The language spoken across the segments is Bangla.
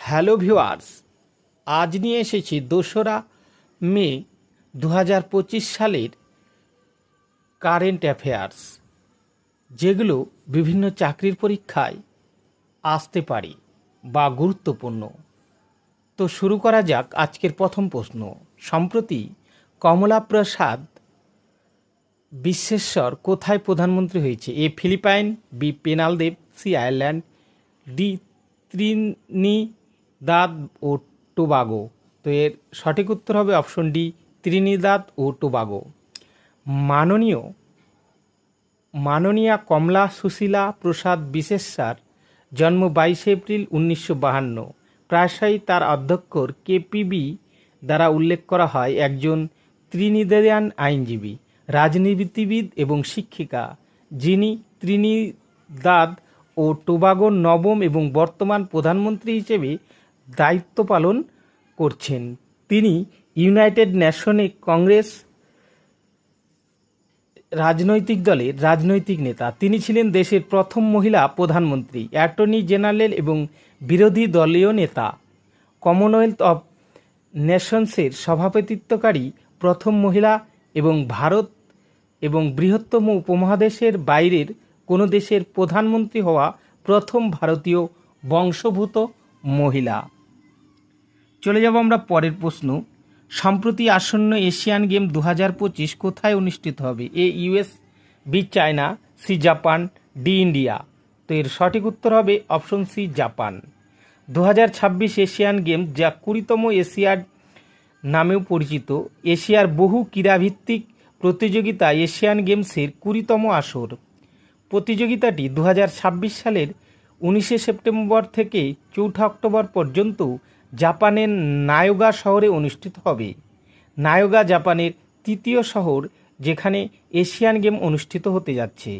হ্যালো ভিউয়ার্স, আজ নিয়ে এসেছি 2রা মে 2025 সালের কারেন্ট অ্যাফেয়ার্স, যেগুলো বিভিন্ন চাকরির পরীক্ষায় আসতে পারে বা গুরুত্বপূর্ণ। তো শুরু করা যাক আজকের প্রথম প্রশ্ন। সম্প্রতি কমলা প্রসাদ বিশ্বেশ্বর কোথায় প্রধানমন্ত্রী হয়েছে? এ ফিলিপাইন, বি পেনালদ্বীপ, সি আয়ারল্যান্ড, ডি ত্রিনিদাদ ও টোবাগো। তো এর সঠিক উত্তর হবে অপশন ডি, ত্রিনিদাদ ও টোবাগো। মাননীয়া কমলা সুশীলা প্রসাদ বিশ্বেশ্বর জন্ম 22 এপ্রিল 1952। প্রায়শই তার অধ্যক্ষর কেপিবি দ্বারা উল্লেখ করা হয়। একজন ত্রিনিদাদিয়ান আইনজীবী, রাজনীতিবিদ এবং শিক্ষিকা, যিনি ত্রিনিদাদ ও টোবাগোর নবম এবং বর্তমান প্রধানমন্ত্রী হিসেবে দায়িত্ব পালন করছেন। তিনি ইউনাইটেড নেশনে কংগ্রেস রাজনৈতিক দলের রাজনৈতিক নেতা। তিনি ছিলেন দেশের প্রথম মহিলা প্রধানমন্ত্রী, অ্যাটর্নি জেনারেল এবং বিরোধী দলীয় নেতা। কমনওয়েলথ অব নেশনসের সভাপতিত্বকারী প্রথম মহিলা এবং ভারত এবং বৃহত্তম উপমহাদেশের বাইরের কোনো দেশের প্রধানমন্ত্রী হওয়া প্রথম ভারতীয় বংশোদ্ভূত মহিলা। চলে যাব আমরা পরের প্রশ্ন। সম্প্রতি আসন্ন এশিয়ান গেম 2025 কোথায় অনুষ্ঠিত হবে? A US, B China, C Japan, D India. তো এর সঠিক উত্তর হবে option C Japan. 2026 Asian game, যা 20তম এশিয়াড নামেও পরিচিত, এশিয়ার বহু ক্রীড়াভিত্তিক প্রতিযোগিতা এশিয়ান গেমসের 20তম আসর। প্রতিযোগিতাটি 2026 সালের 19 সেপ্টেম্বর থেকে 4 অক্টোবর পর্যন্ত জাপানের নায়োগা শহরে অনুষ্ঠিত হবে। নায়োগা জাপানের তৃতীয় শহর যেখানে এশিয়ান গেম অনুষ্ঠিত হতে যাচ্ছে।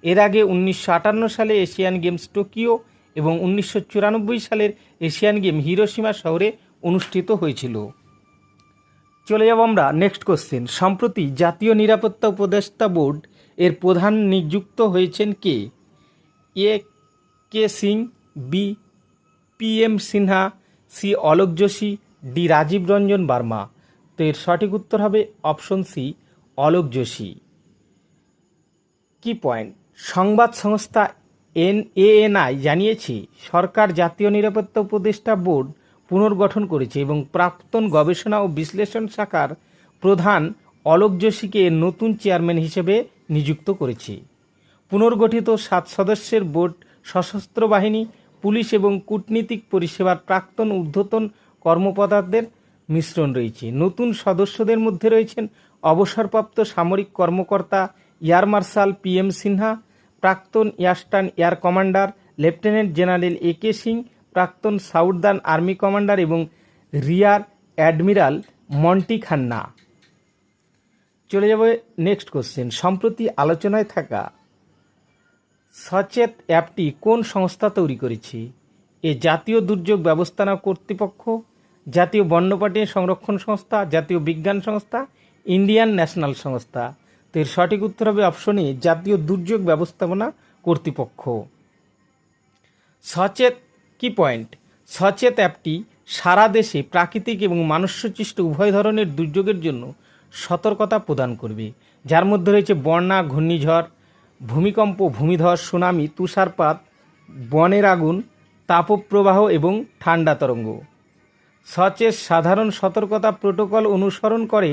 এর আগে 1958 সালে এশিয়ান গেমস টোকিও এবং 1994 সালের এশিয়ান গেম হিরোশিমা শহরে অনুষ্ঠিত হয়েছিল। চলে যাব আমরা নেক্সট কোশ্চেন। সম্প্রতি জাতীয় নিরাপত্তা উপদেষ্টা বোর্ড এর প্রধান নিযুক্ত হয়েছেন কে? A K Singh, B PM Sinha, C Alok Joshi, D Rajiv Ranjan Verma. তো এর সঠিক উত্তর হবে অপশন সি অলোক যোশী। কি পয়েন্ট? সংবাদ সংস্থা ANI জানিয়েছে সরকার জাতীয় নিরাপত্তা উপদেষ্টা বোর্ড পুনর্গঠন করেছে এবং প্রাক্তন গবেষণা ও বিশ্লেষণ শাখার প্রধান অলোক যোশীকে নতুন চেয়ারম্যান হিসেবে নিযুক্ত করেছে। পুনর্গঠিত 7 সদস্যের বোর্ড সশস্ত্র বাহিনী, পুলিশ এবং কূটনীতিক পরিষেবার প্রাক্তন ঊর্ধ্বতন কর্মকর্তাদের মিশ্রণ রয়েছে। নতুন সদস্যদের মধ্যে রয়েছেন অবসরপ্রাপ্ত সামরিক কর্মকর্তা এয়ার মার্শাল PM সিনহা, প্রাক্তন eastern air commander lieutenant general AK Singh, প্রাক্তন সাউদার্ন আর্মি কমান্ডার এবং রিয়ার অ্যাডমিরাল মন্টি খান্না। চলে যাবে নেক্সট কোশ্চেন। সম্প্রতি আলোচনায় থাকা সচেত অ্যাপটি কোন সংস্থা তৈরি করেছে? এ জাতীয় দুর্যোগ ব্যবস্থাপনা কর্তৃপক্ষ, জাতীয় বন্যপ্রাণী সংরক্ষণ সংস্থা, জাতীয় বিজ্ঞান সংস্থা, ইন্ডিয়ান ন্যাশনাল সংস্থা। তো এর সঠিক উত্তর হবে অপশন এ জাতীয় দুর্যোগ ব্যবস্থাপনা কর্তৃপক্ষ। সচেত কি পয়েন্ট? সচেত অ্যাপটি সারা দেশে প্রাকৃতিক এবং মানুষ্যসৃষ্ট উভয় ধরনের দুর্যোগের জন্য সতর্কতা প্রদান করবে, যার মধ্যে রয়েছে বন্যা, ঘূর্ণিঝড়, ভূমিকম্প, ভূমিধস, সুনামি, তুষারপাত, বনের আগুন, তাপপ্রবাহ এবং ঠান্ডা তরঙ্গ। সচেত সাধারণ সতর্কতা প্রোটোকল অনুসরণ করে,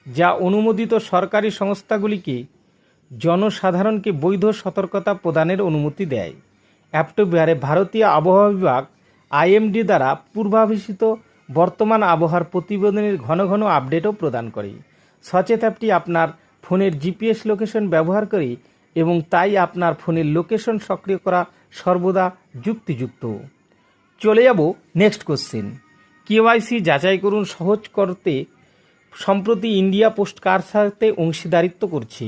যা অনুমোদিত সরকারি সংস্থাগুলিকে জনসাধারণকে বৈধ সতর্কতা প্রদানের অনুমতি দেয়। অ্যাপটি ভারতীয় আবহাওয়া বিভাগ IMD দ্বারা পূর্বাভাসিত বর্তমান আবহাওয়ার প্রতিবেদনের ঘন ঘন আপডেটও প্রদান করে। সচেত অ্যাপটি আপনার ফোনের GPS লোকেশন ব্যবহার করে এবং তাই আপনার ফোনের লোকেশন সক্রিয় করা সর্বদা যুক্তিযুক্ত। চলে যাব নেক্সট কোশ্চেন। KYC যাচাই করুন সহজ করতে সম্প্রতি ইন্ডিয়া পোস্ট কার সাথে অংশীদারিত্ব করছে?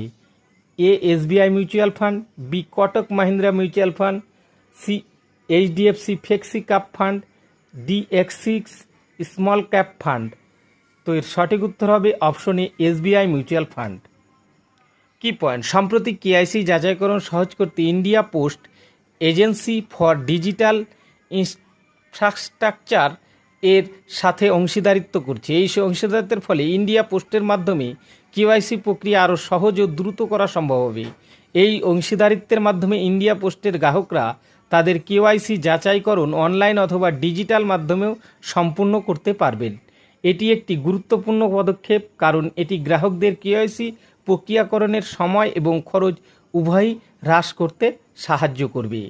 A SBI mutual fund, B Kotak Mahindra mutual fund, C HDFC flexi cap fund, D Axis small cap fund. তো এর সঠিক উত্তর হবে option A SBI mutual fund. কি পয়েন্ট? সম্প্রতি KYC যাচাইকরণ সহজ করতে India Post agency for digital infrastructure এর সাথে অংশীদারিত্ব করছে। এই অংশীদারিত্বের ফলে ইন্ডিয়া পোস্টের মাধ্যমে কেওয়াইসি প্রক্রিয়া আরও সহজ ও দ্রুত করা সম্ভব হবে। এই অংশীদারিত্বের মাধ্যমে ইন্ডিয়া পোস্টের গ্রাহকরা তাদের কেওয়াইসি যাচাইকরণ অনলাইন অথবা ডিজিটাল মাধ্যমেও সম্পূর্ণ করতে পারবেন। এটি একটি গুরুত্বপূর্ণ পদক্ষেপ, কারণ এটি গ্রাহকদের কেওয়াইসি প্রক্রিয়াকরণের সময় এবং খরচ উভয়ই হ্রাস করতে সাহায্য করবে।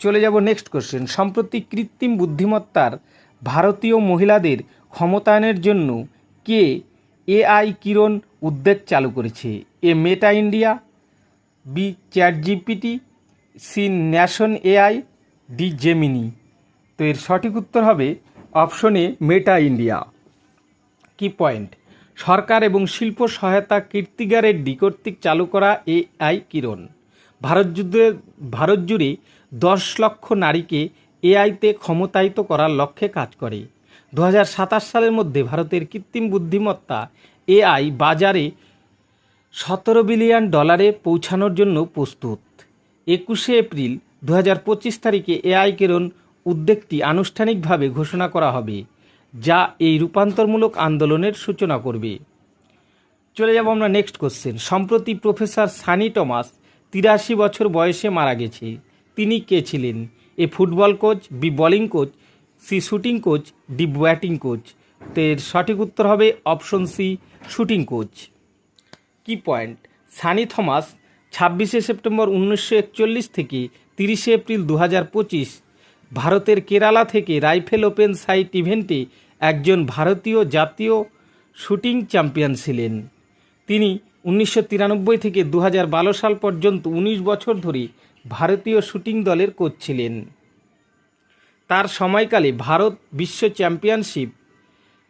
চলে যাব নেক্সট কোশ্চেন। সম্প্রতি কৃত্রিম বুদ্ধিমত্তার ভারতীয় মহিলাদের ক্ষমতায়নের জন্য কে এআই কিরণ উদ্যোগ চালু করেছে? A Meta India, B chat GPT, C nation AI, D Gemini. তো এর সঠিক উত্তর হবে option A Meta India. Key point? সরকার এবং শিল্প সহায়তা কীর্তিগা রেড্ডি কর্তৃক চালু করা এআই কিরণ ভারত জুড়ে 10 লক্ষ নারীকে এআইতে ক্ষমতায়িত করার লক্ষ্যে কাজ করে। 2027 সালের মধ্যে ভারতের কৃত্রিম বুদ্ধিমত্তা এআই বাজারে $17 বিলিয়ন পৌঁছানোর জন্য প্রস্তুত। 21 এপ্রিল 2025 তারিখে এআই কিরণ উদ্যোগটি আনুষ্ঠানিকভাবে ঘোষণা করা হবে, যা এই রূপান্তরমূলক আন্দোলনের সূচনা করবে। চলে যাব আমরা নেক্সট কোশ্চেন। সম্প্রতি প্রফেসর সানি টমাস 83 বছর বয়সে মারা গেছে। তিনি কে ছিলেন? A football coach, B bowling coach, C shooting coach, D batting coach. তো এর সঠিক উত্তর হবে option C shooting coach. Key point? Sunny Thomas 26 September 1941 থেকে 30 এপ্রিল 2025 ভারতের কেরালা থেকে রাইফেল ওপেন সাইট ইভেন্টে একজন ভারতীয় জাতীয় শুটিং চ্যাম্পিয়ন ছিলেন। তিনি 1993 থেকে 2012 সাল পর্যন্ত 19 বছর ধরে ভারতীয় শুটিং দলের কোচ ছিলেন। তার সময়কালে ভারত বিশ্ব চ্যাম্পিয়নশিপ,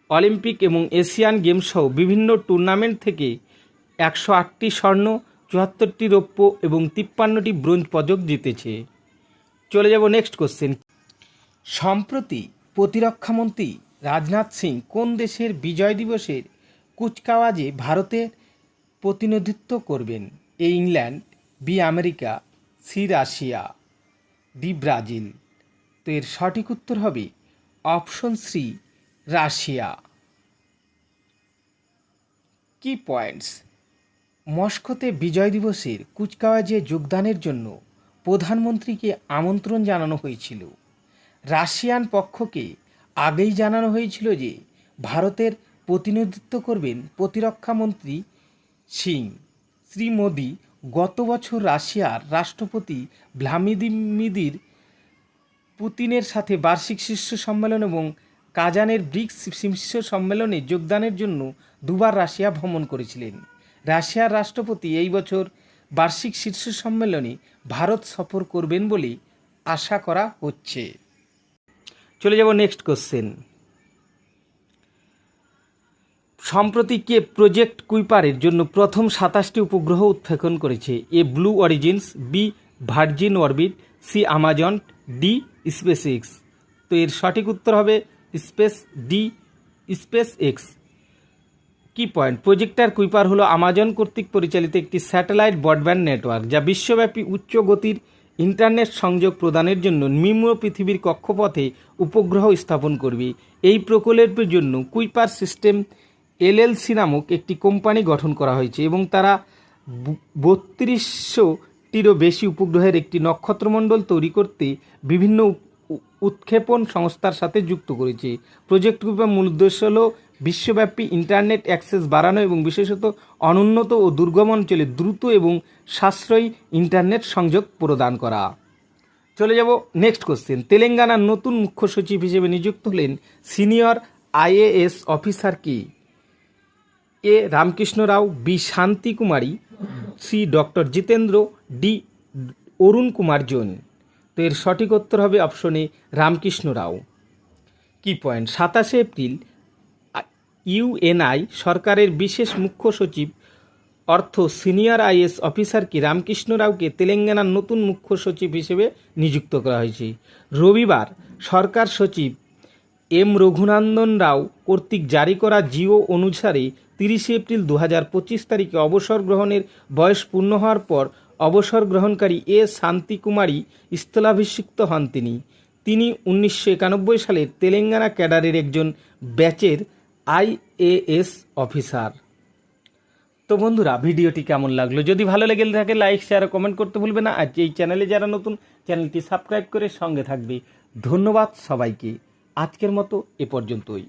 অলিম্পিক এবং এশিয়ান গেমস সহ বিভিন্ন টুর্নামেন্ট থেকে 108টি স্বর্ণ, 74টি রৌপ্য এবং 53টি ব্রোঞ্জ পদক জিতেছে। চলে যাব নেক্সট কোশ্চেন। সম্প্রতি প্রতিরক্ষামন্ত্রী রাজনাথ সিং কোন দেশের বিজয় দিবসের কুচকাওয়াজে ভারতের প্রতিনিধিত্ব করবেন? A England, B America, C Russia, D Brazil. তো এর সঠিক উত্তর হবে অপশন সি রাশিয়া। কি পয়েন্টস? মস্কোতে বিজয় দিবসের কুচকাওয়াজে যোগদানের জন্য প্রধানমন্ত্রীকে আমন্ত্রণ জানানো হয়েছিল। রাশিয়ান পক্ষকে আগেই জানানো হয়েছিল যে ভারতের প্রতিনিধিত্ব করবেন প্রতিরক্ষামন্ত্রী সিং। শ্রী মোদি গত বছর রাশিয়ার রাষ্ট্রপতি ভ্লাদিমির পুতিনের সাথে বার্ষিক শীর্ষ সম্মেলন এবং কাজানের ব্রিক্স শীর্ষ সম্মেলনে যোগদানের জন্য দুবার রাশিয়া ভ্রমণ করেছিলেন। রাশিয়ার রাষ্ট্রপতি এই বছর বার্ষিক শীর্ষ সম্মেলনে ভারত সফর করবেন বলে আশা করা হচ্ছে। চলে যাব নেক্সট কোশ্চেন। সম্প্রতি কে প্রজেক্ট কুইপারের জন্য প্রথম 27টি উপগ্রহ উৎক্ষেপণ করেছে? A Blue Origins, B Virgin Orbit, C Amazon, D SpaceX. তো এর সঠিক উত্তর হবে স্পেস এক্স। Key point? প্রজেক্টার কুইপার হলো আমাজন কর্তৃক পরিচালিত একটি স্যাটেলাইট ব্রডব্যান্ড নেটওয়ার্ক, যা বিশ্বব্যাপী উচ্চ গতির ইন্টারনেট সংযোগ প্রদানের জন্য নিম্ন পৃথিবীর কক্ষপথে উপগ্রহ স্থাপন করবে। এই প্রকল্পের জন্য কুইপার সিস্টেম এলএলসি নামক একটি কোম্পানি গঠন করা হয়েছে এবং তারা 3200টিরও বেশি উপগ্রহের একটি নক্ষত্রমণ্ডল তৈরি করতে বিভিন্ন উৎক্ষেপণ সংস্থার সাথে যুক্ত করেছে। প্রজেক্ট কুইপার মূল উদ্দেশ্য হল বিশ্বব্যাপী ইন্টারনেট অ্যাক্সেস বাড়ানো এবং বিশেষত অনুন্নত ও দুর্গম অঞ্চলে দ্রুত এবং সাশ্রয়ী ইন্টারনেট সংযোগ প্রদান করা। চলে যাব নেক্সট কোশ্চেন। তেলেঙ্গানার নতুন মুখ্য সচিব হিসেবে নিযুক্ত হলেন সিনিয়র আইএএস অফিসার কি? এ রামকৃষ্ণ রাও, বি শান্তি কুমারী, C doctor Jitendra, D Arun Kumar Jain. তো এর সঠিক উত্তর হবে অপশন এ রামকৃষ্ণ রাও। কি পয়েন্ট? 27 এপ্রিল ইউএনআই সরকারের বিশেষ মুখ্য সচিব অর্থ সিনিয়র আইএস অফিসার কি রামকৃষ্ণ রাওকে তেলেঙ্গানার নতুন মুখ্য সচিব হিসেবে নিযুক্ত করা হয়েছে। রবিবার সরকার সচিব এম রঘুনন্দন রাও কর্তৃক জারি করা জিও অনুসারে 30 এপ্রিল 2025 তারিখে অবসর গ্রহণের বয়স পূর্ণ হওয়ার পর অবসর গ্রহণকারী এ শান্তি কুমারী স্থলাভিষিক্ত হন। তিনি 1991 সালের তেলেঙ্গানা ক্যাডারের একজন ব্যাচের IAS অফিসার। তো বন্ধুরা, ভিডিওটি কেমন লাগলো? যদি ভালো লেগে থাকে লাইক, শেয়ার ও কমেন্ট করতে ভুলবে না। আর এই চ্যানেলে যারা নতুন, চ্যানেলটি সাবস্ক্রাইব করে সঙ্গে থাকবে। ধন্যবাদ সবাইকে। আজকের মতো এ পর্যন্তই।